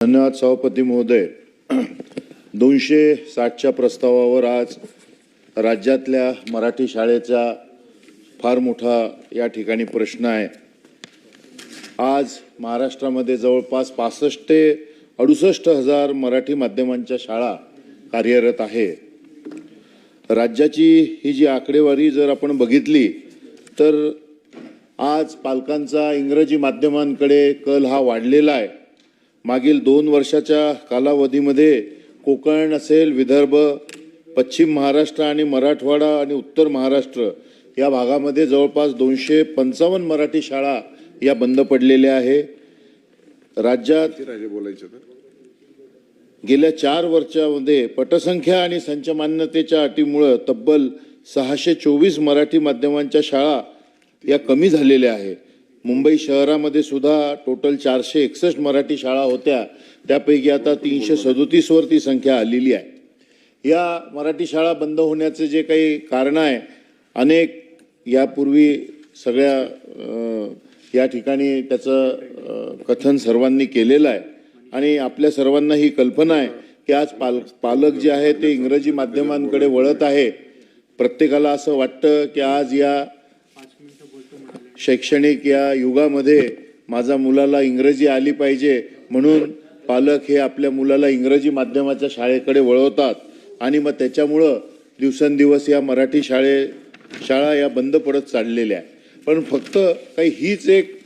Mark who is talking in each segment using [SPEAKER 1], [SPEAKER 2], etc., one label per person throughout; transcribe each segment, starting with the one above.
[SPEAKER 1] धन्यवाद सभापती महोदय. 260च्या प्रस्तावावर आज राज्यातल्या मराठी शाळेचा फार मोठा या ठिकाणी प्रश्न आहे. आज महाराष्ट्रामध्ये जवळपास 65 ते 68 हजार मराठी माध्यमांच्या शाळा कार्यरत आहे. राज्याची ही जी आकडेवारी जर आपण बघितली तर आज पालकांचा इंग्रजी माध्यमांकडे कल हा वाढलेला आहे. मागील 2 वर्षाच्या कालावधीमध्ये कोकण असेल, विदर्भ, पश्चिम महाराष्ट्र आणि मराठवाडा आणि उत्तर महाराष्ट्र या भागामध्ये जवळपास 255 मराठी शाळा या बंद पडलेल्या आहे. राज्यात गेल्या 4 वर्षांमध्ये पटसंख्या आणि संच मान्यतेच्या अटीमुळे तब्बल 624 मराठी माध्यमांच्या शाळा या कमी झालेल्या आहे. मुंबई शहरामध्ये सुद्धा टोटल 461 मराठी शाळा होत्या, त्यापैकी आता 337 वर ती संख्या आलेली आहे. या मराठी शाळा बंद होण्याचे जे काही कारण आहे, अनेक यापूर्वी सगळ्या या ठिकाणी त्याचं कथन सर्वांनी केलेलं आहे आणि आपल्या सर्वांना ही कल्पना आहे की आज पालक जे आहे ते इंग्रजी माध्यमांकडे वळत आहे. प्रत्येकाला असं वाटतं की आज या शैक्षणिक या युगामध्ये माझ्या मुलाला इंग्रजी आली पाहिजे, म्हणून पालक हे आपल्या मुलाला इंग्रजी माध्यमाच्या शाळेकडे वळवतात आणि मग त्याच्यामुळं दिवसेंदिवस या मराठी शाळा या बंद पडत चाललेल्या आहे. पण फक्त काही हीच एक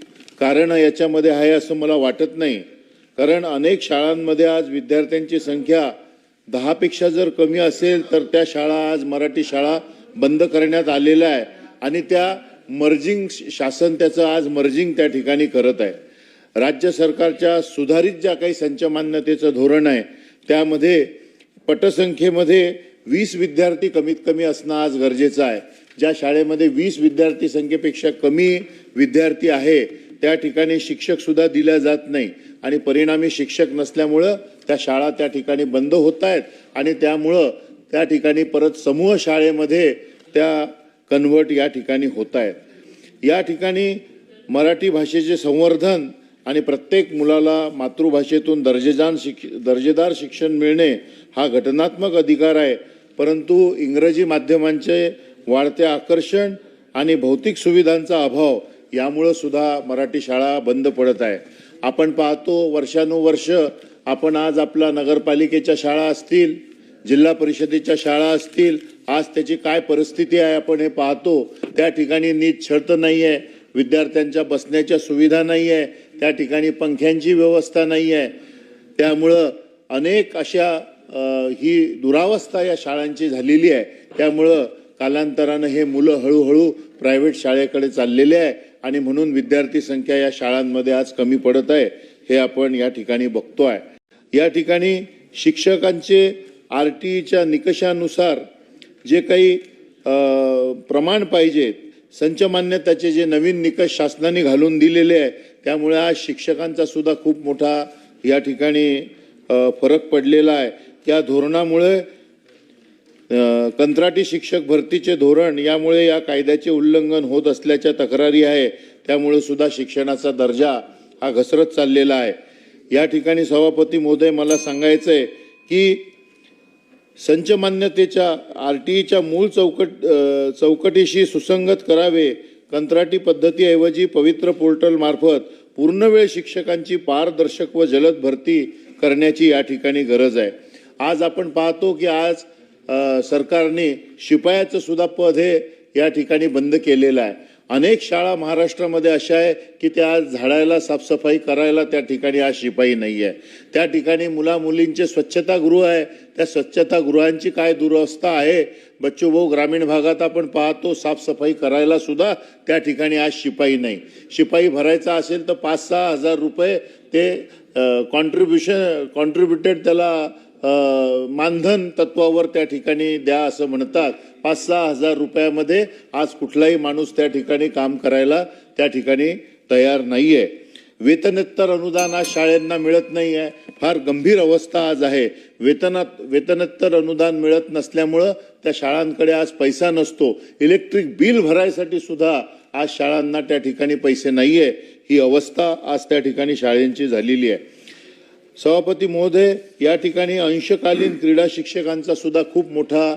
[SPEAKER 1] कारण याच्यामध्ये आहे असं मला वाटत नाही. कारण अनेक शाळांमध्ये आज विद्यार्थ्यांची संख्या 10 पेक्षा जर कमी असेल तर त्या शाळा आज मराठी शाळा बंद करण्यात आलेल्या आहे आणि त्या मर्जिंग शासन त्याचं आज मर्जिंग त्या ठिकाणी करत आहे. राज्य सरकारच्या सुधारित ज्या काही संच मान्यतेचं धोरण आहे त्यामध्ये पटसंख्येमध्ये 20 विद्यार्थी कमीत कमी असणं आज गरजेचं आहे. ज्या शाळेमध्ये 20 विद्यार्थी संख्येपेक्षा कमी विद्यार्थी आहे त्या ठिकाणी शिक्षक सुद्धा दिल्या जात नाही आणि परिणामी शिक्षक नसल्यामुळं त्या शाळा त्या ठिकाणी बंद होत आहेत आणि त्यामुळं त्या ठिकाणी परत समूह शाळेमध्ये त्या कन्वर्ट या ठिकाणी होत आहेत. या ठिकाणी मराठी भाषेचे संवर्धन आणि प्रत्येक मुलाला मातृभाषेतून दर्जेदार शिक्षण मिळणे हा घटनात्मक अधिकार आहे. परंतु इंग्रजी माध्यमांचे वाढते आकर्षण आणि भौतिक सुविधांचा अभाव यामुळे सुद्धा मराठी शाळा बंद पडत आहे. आपण पाहतो वर्षानुवर्ष आपण आज आपल्या नगरपालिकेच्या शाळा असतील, जिल्हा परिषदेच्या शाळा असतील, आज त्याची काय परिस्थिती आहे आपण हे पाहतो. त्या ठिकाणी नीट छत नाही आहे, विद्यार्थ्यांच्या बसण्याच्या सुविधा नाही आहे, त्या ठिकाणी पंख्यांची व्यवस्था नाही आहे. त्यामुळं अनेक अशा ही दुरावस्था या शाळांची झालेली आहे. त्यामुळं कालांतरानं हे मुलं हळूहळू प्रायव्हेट शाळेकडे चाललेले आहे आणि म्हणून विद्यार्थी संख्या या शाळांमध्ये आज कमी पडत आहे हे आपण या ठिकाणी बघतो आहे. या ठिकाणी शिक्षकांचे RTEच्या निकषानुसार जे काही प्रमाण पाहिजेत, संच मान्यताचे जे नवीन निकष शासनाने घालून दिलेले आहे, त्यामुळे आज शिक्षकांचा सुद्धा खूप मोठा या ठिकाणी फरक पडलेला आहे. त्या धोरणामुळे कंत्राटी शिक्षक भरतीचे धोरण यामुळे या कायद्याचे उल्लंघन होत असल्याच्या तक्रारी आहे. त्यामुळे सुद्धा शिक्षणाचा दर्जा हा घसरत चाललेला आहे. या ठिकाणी सभापती महोदय मला सांगायचं आहे की संच मान्यतेच्या RTEच्या मूळ चौकटीशी सुसंगत करावे. कंत्राटी पद्धतीऐवजी पवित्र पोर्टल मार्फत पूर्णवेळ शिक्षकांची पारदर्शक व जलद भरती करण्याची या ठिकाणी गरज आहे. आज आपण पाहतो की आज सरकारने शिपायाचं सुद्धा पद हे या ठिकाणी बंद केलेलं आहे. अनेक शाळा महाराष्ट्रामध्ये अशा आहे की त्या आज झाडायला साफसफाई करायला त्या ठिकाणी आज शिपाई नाही आहे. त्या ठिकाणी मुलींचे स्वच्छतागृह आहे, त्या स्वच्छतागृहांची काय दुरवस्था आहे. बच्चूभाऊ ग्रामीण भागात आपण पाहतो साफसफाई करायला सुद्धा त्या ठिकाणी आज शिपाई नाही. शिपाई भरायचा असेल तर 5-6 हजार रुपये ते कॉन्ट्रीब्युटेड त्याला मानधन तत्वावर त्या ठिकाणी द्या असं म्हणतात. 5-6 हजार रुपयामध्ये आज कुठलाही माणूस त्या ठिकाणी काम करायला त्या ठिकाणी तयार नाही आहे. वेतनोत्तर अनुदान आज शाळांना मिळत नाही आहे. फार गंभीर अवस्था आज आहे. वेतनोत्तर अनुदान मिळत नसल्यामुळं त्या शाळांकडे आज पैसा नसतो. इलेक्ट्रिक बिल भरायसाठी सुद्धा आज शाळांना त्या ठिकाणी पैसे नाही आहे. ही अवस्था आज त्या ठिकाणी शाळांची झालेली आहे. सभापती महोदय, या ठिकाणी अंशकालीन क्रीडा शिक्षकांचा सुद्धा खूप मोठा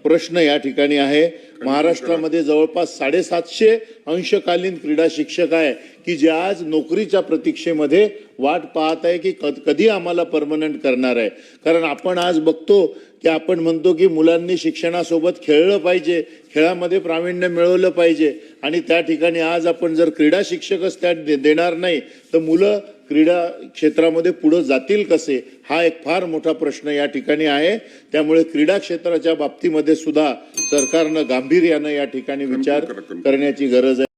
[SPEAKER 1] प्रश्न या ठिकाणी आहे. महाराष्ट्रामध्ये जवळपास 750 अंशकालीन क्रीडा शिक्षक आहे की जे आज नोकरीच्या प्रतीक्षेमध्ये वाट पाहत आहे की कधी आम्हाला परमनंट करणार आहे. कारण आपण आज बघतो की आपण म्हणतो की मुलांनी शिक्षणासोबत खेळलं पाहिजे, खेळामध्ये प्रावीण्य मिळवलं पाहिजे, आणि त्या ठिकाणी आज आपण जर क्रीडा शिक्षकच त्या देणार नाही तर मुलं क्रीडा क्षेत्रामध्ये पुढे जातील कसे, हा एक फार मोठा प्रश्न या ठिकाणी आहे. त्यामुळे क्रीडा क्षेत्राच्या बाबतीमध्ये सुद्धा सरकारनं गांभीर्यानं या ठिकाणी विचार करण्याची गरज आहे.